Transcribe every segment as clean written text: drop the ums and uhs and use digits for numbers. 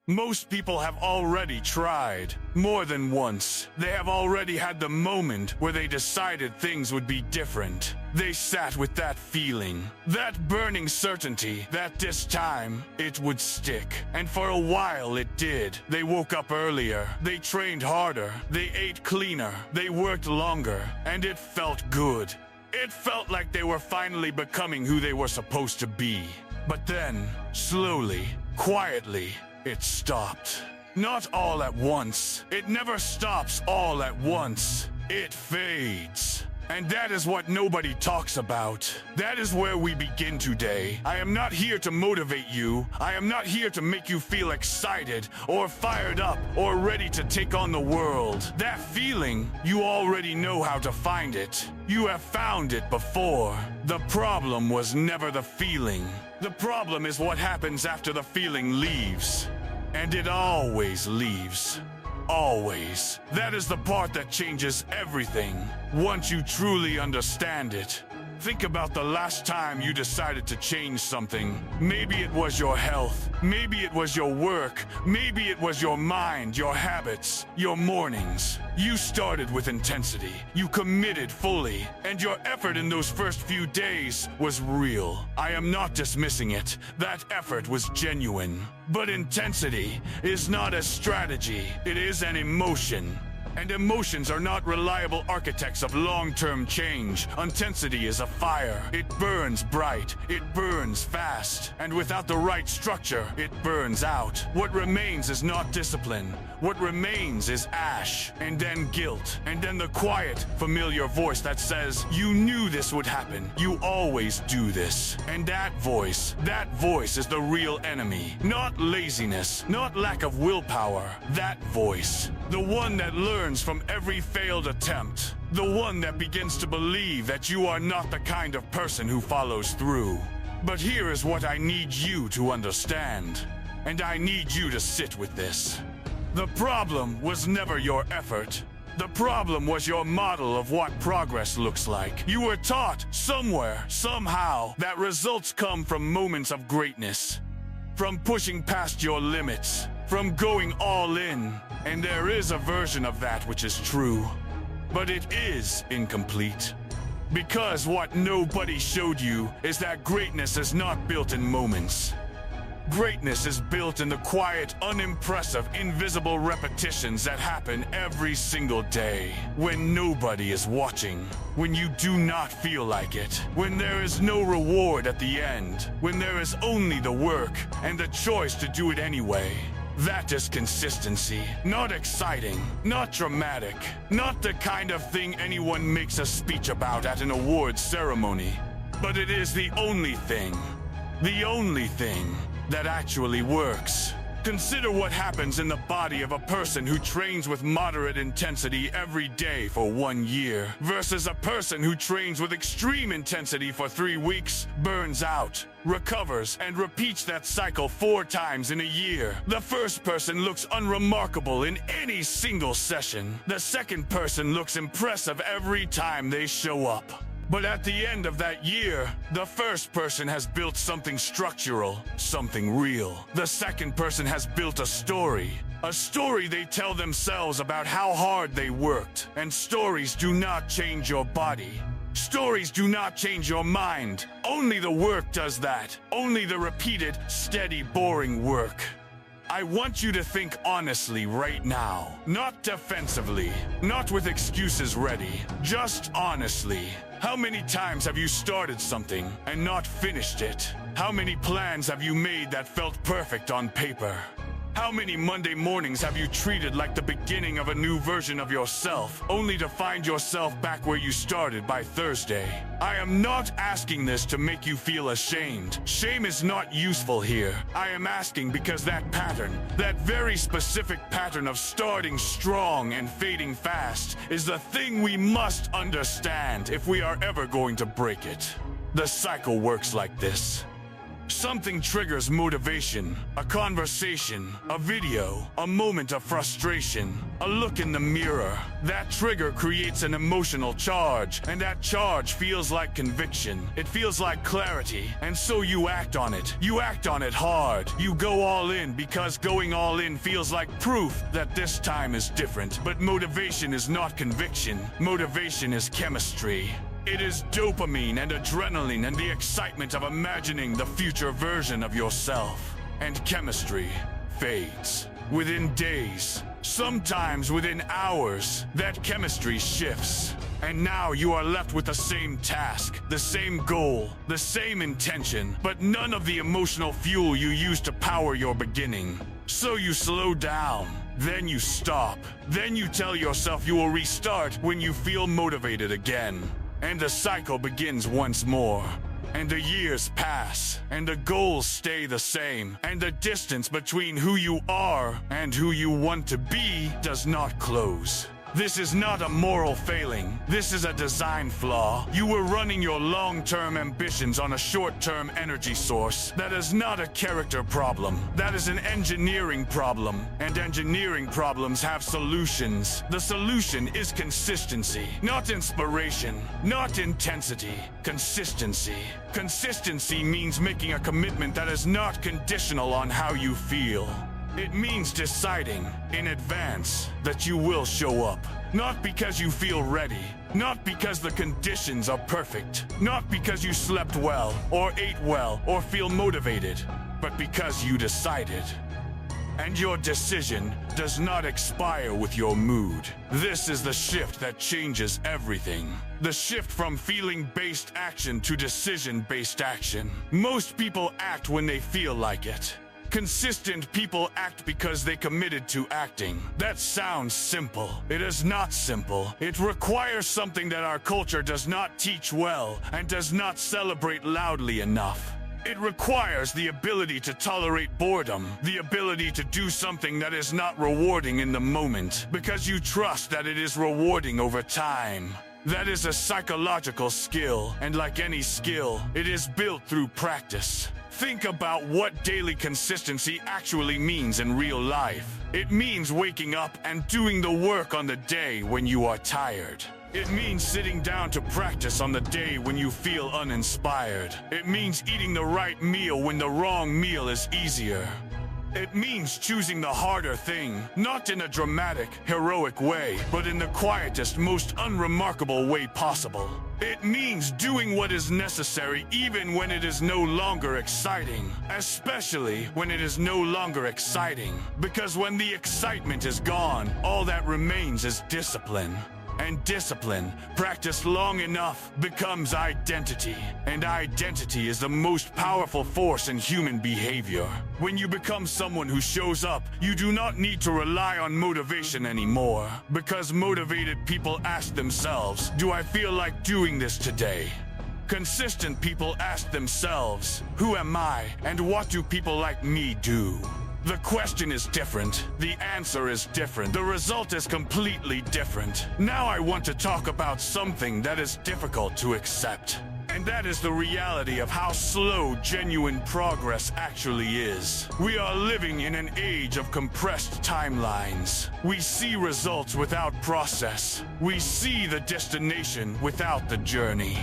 Most people have already tried, more than once. They have already had the moment where they decided things would be different. They sat with that feeling, that burning certainty that this time it would stick. And for a while it did. They woke up earlier, they trained harder, they ate cleaner, they worked longer, and it felt good. It felt like they were finally becoming who they were supposed to be. But then, slowly, quietly, it stopped. Not all at once. It never stops all at once. It fades. And that is what nobody talks about. That is where we begin today. I am not here to motivate you. I am not here to make you feel excited or fired up or ready to take on the world. That feeling, you already know how to find it. You have found it before. The problem was never the feeling. The problem is what happens after the feeling leaves. And it always leaves. Always. That is the part that changes everything, once you truly understand it. Think about the last time you decided to change something. Maybe it was your health. Maybe it was your work. Maybe it was your mind, your habits, your mornings. You started with intensity. You committed fully. And your effort in those first few days was real. I am not dismissing it. That effort was genuine. But intensity is not a strategy. It is an emotion. And emotions are not reliable architects of long-term change. Intensity is a fire. It burns bright. It burns fast. And without the right structure, it burns out. What remains is not discipline. What remains is ash, and then guilt, and then the quiet, familiar voice that says, you knew this would happen. You always do this. And that voice is the real enemy. Not laziness, not lack of willpower. That voice, the one that learns from every failed attempt. The one that begins to believe that you are not the kind of person who follows through. But here is what I need you to understand. And I need you to sit with this. The problem was never your effort. The problem was your model of what progress looks like. You were taught somewhere, somehow, that results come from moments of greatness. From pushing past your limits. From going all in. And there is a version of that which is true. But it is incomplete. Because what nobody showed you is that greatness is not built in moments. Greatness is built in the quiet, unimpressive, invisible repetitions that happen every single day. When nobody is watching. When you do not feel like it. When there is no reward at the end. When there is only the work and the choice to do it anyway. That is consistency. Not exciting, not dramatic, not the kind of thing anyone makes a speech about at an awards ceremony. But it is the only thing that actually works. Consider what happens in the body of a person who trains with moderate intensity every day for 1 year versus a person who trains with extreme intensity for 3 weeks, burns out, recovers, and repeats that cycle 4 times in a year. The first person looks unremarkable in any single session. The second person looks impressive every time they show up. But at the end of that year, the first person has built something structural, something real. The second person has built a story they tell themselves about how hard they worked. And stories do not change your body. Stories do not change your mind. Only the work does that. Only the repeated, steady, boring work. I want you to think honestly right now. Not defensively. Not with excuses ready. Just honestly. How many times have you started something and not finished it? How many plans have you made that felt perfect on paper? How many Monday mornings have you treated like the beginning of a new version of yourself, only to find yourself back where you started by Thursday? I am not asking this to make you feel ashamed. Shame is not useful here. I am asking because that pattern, that very specific pattern of starting strong and fading fast, is the thing we must understand if we are ever going to break it. The cycle works like this. Something triggers motivation, a conversation, a video, a moment of frustration, a look in the mirror. That trigger creates an emotional charge, and that charge feels like conviction. It feels like clarity, and so you act on it. You act on it hard. You go all in because going all in feels like proof that this time is different. But motivation is not conviction. Motivation is chemistry. It is dopamine and adrenaline and the excitement of imagining the future version of yourself. And chemistry fades. Within days, sometimes within hours, that chemistry shifts. And now you are left with the same task, the same goal, the same intention, but none of the emotional fuel you used to power your beginning. So you slow down, then you stop, then you tell yourself you will restart when you feel motivated again. And the cycle begins once more. And the years pass, and the goals stay the same, and the distance between who you are and who you want to be does not close. This is not a moral failing. This is a design flaw. You were running your long-term ambitions on a short-term energy source. That is not a character problem. That is an engineering problem. And engineering problems have solutions. The solution is consistency, not inspiration, not intensity. Consistency. Consistency means making a commitment that is not conditional on how you feel. It means deciding in advance that you will show up. Not because you feel ready, not because the conditions are perfect, not because you slept well, or ate well, or feel motivated, but because you decided. And your decision does not expire with your mood. This is the shift that changes everything. The shift from feeling-based action to decision-based action. Most people act when they feel like it. Consistent people act because they committed to acting. That sounds simple. It is not simple. It requires something that our culture does not teach well and does not celebrate loudly enough. It requires the ability to tolerate boredom, the ability to do something that is not rewarding in the moment, because you trust that it is rewarding over time. That is a psychological skill, and like any skill, it is built through practice. Think about what daily consistency actually means in real life. It means waking up and doing the work on the day when you are tired. It means sitting down to practice on the day when you feel uninspired. It means eating the right meal when the wrong meal is easier. It means choosing the harder thing, not in a dramatic, heroic way, but in the quietest, most unremarkable way possible. It means doing what is necessary even when it is no longer exciting, especially when it is no longer exciting. Because when the excitement is gone, all that remains is discipline. And discipline, practiced long enough, becomes identity. And identity is the most powerful force in human behavior. When you become someone who shows up, you do not need to rely on motivation anymore. Because motivated people ask themselves, do I feel like doing this today? Consistent people ask themselves, who am I and what do people like me do? The question is different. The answer is different. The result is completely different. Now I want to talk about something that is difficult to accept. And that is the reality of how slow genuine progress actually is. We are living in an age of compressed timelines. We see results without process. We see the destination without the journey.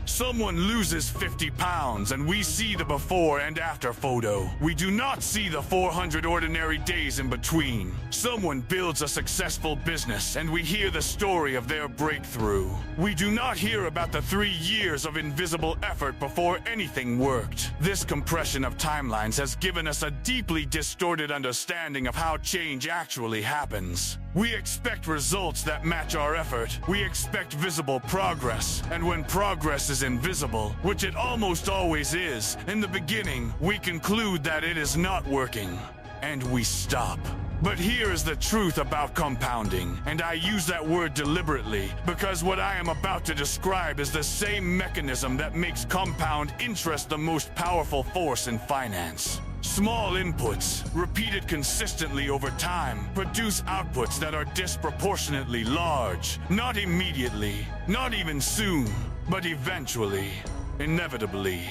Someone loses 50 pounds and we see the before and after photo. We do not see the 400 ordinary days in between. Someone builds a successful business and we hear the story of their breakthrough. We do not hear about the 3 years of invisible effort before anything worked. This compression of timelines has given us a deeply distorted understanding of how change actually happens. We expect results that match our effort. We expect visible progress. And when progress is invisible, which it almost always is, in the beginning, we conclude that it is not working. And we stop. But here is the truth about compounding, and I use that word deliberately because what I am about to describe is the same mechanism that makes compound interest the most powerful force in finance. Small inputs, repeated consistently over time, produce outputs that are disproportionately large. Not immediately, not even soon, but eventually, inevitably.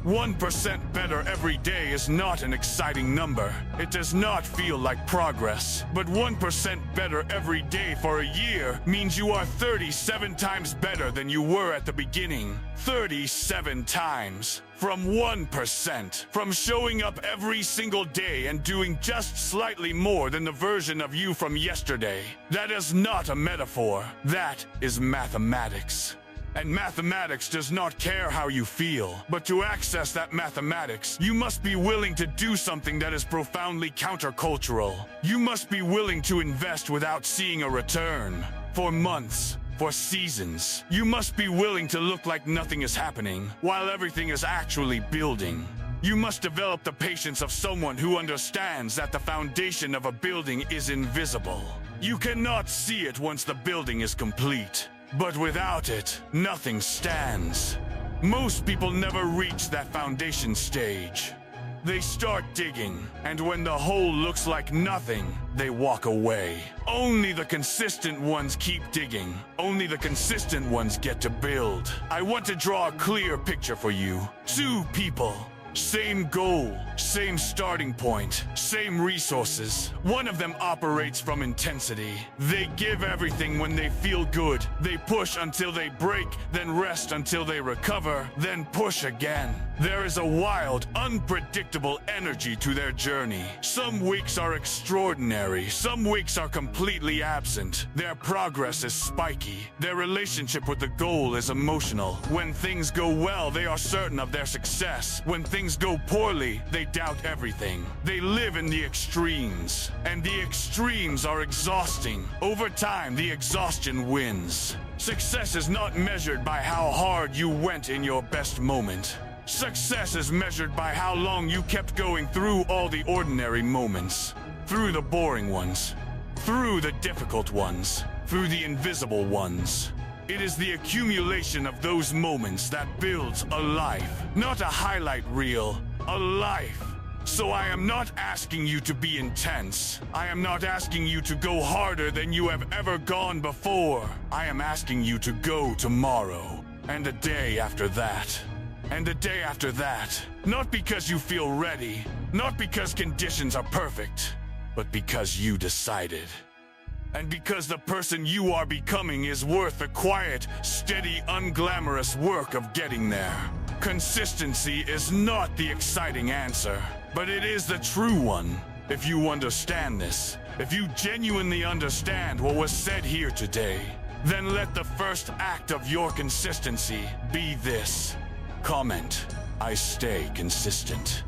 1% better every day is not an exciting number. It does not feel like progress. But 1% better every day for a year means you are 37 times better than you were at the beginning. 37 times. From 1%. From showing up every single day and doing just slightly more than the version of you from yesterday. That is not a metaphor. That is mathematics. And mathematics does not care how you feel. But to access that mathematics, you must be willing to do something that is profoundly countercultural. You must be willing to invest without seeing a return. For months. For seasons. You must be willing to look like nothing is happening, while everything is actually building. You must develop the patience of someone who understands that the foundation of a building is invisible. You cannot see it once the building is complete. But without it, nothing stands. Most people never reach that foundation stage. They start digging, and when the hole looks like nothing, they walk away. Only the consistent ones keep digging. Only the consistent ones get to build. I want to draw a clear picture for you. Two people. Same goal, same starting point, same resources. One of them operates from intensity. They give everything when they feel good. They push until they break, then rest until they recover, then push again. There is a wild, unpredictable energy to their journey. Some weeks are extraordinary. Some weeks are completely absent. Their progress is spiky. Their relationship with the goal is emotional. When things go well, they are certain of their success. When things go poorly, they doubt everything. They live in the extremes. And the extremes are exhausting. Over time, the exhaustion wins. Success is not measured by how hard you went in your best moment. Success is measured by how long you kept going through all the ordinary moments. Through the boring ones. Through the difficult ones. Through the invisible ones. It is the accumulation of those moments that builds a life. Not a highlight reel, a life. So I am not asking you to be intense. I am not asking you to go harder than you have ever gone before. I am asking you to go tomorrow. And the day after that. And the day after that. Not because you feel ready. Not because conditions are perfect. But because you decided. And because the person you are becoming is worth the quiet, steady, unglamorous work of getting there. Consistency is not the exciting answer, but it is the true one. If you understand this, if you genuinely understand what was said here today, then let the first act of your consistency be this. Comment, I stay consistent.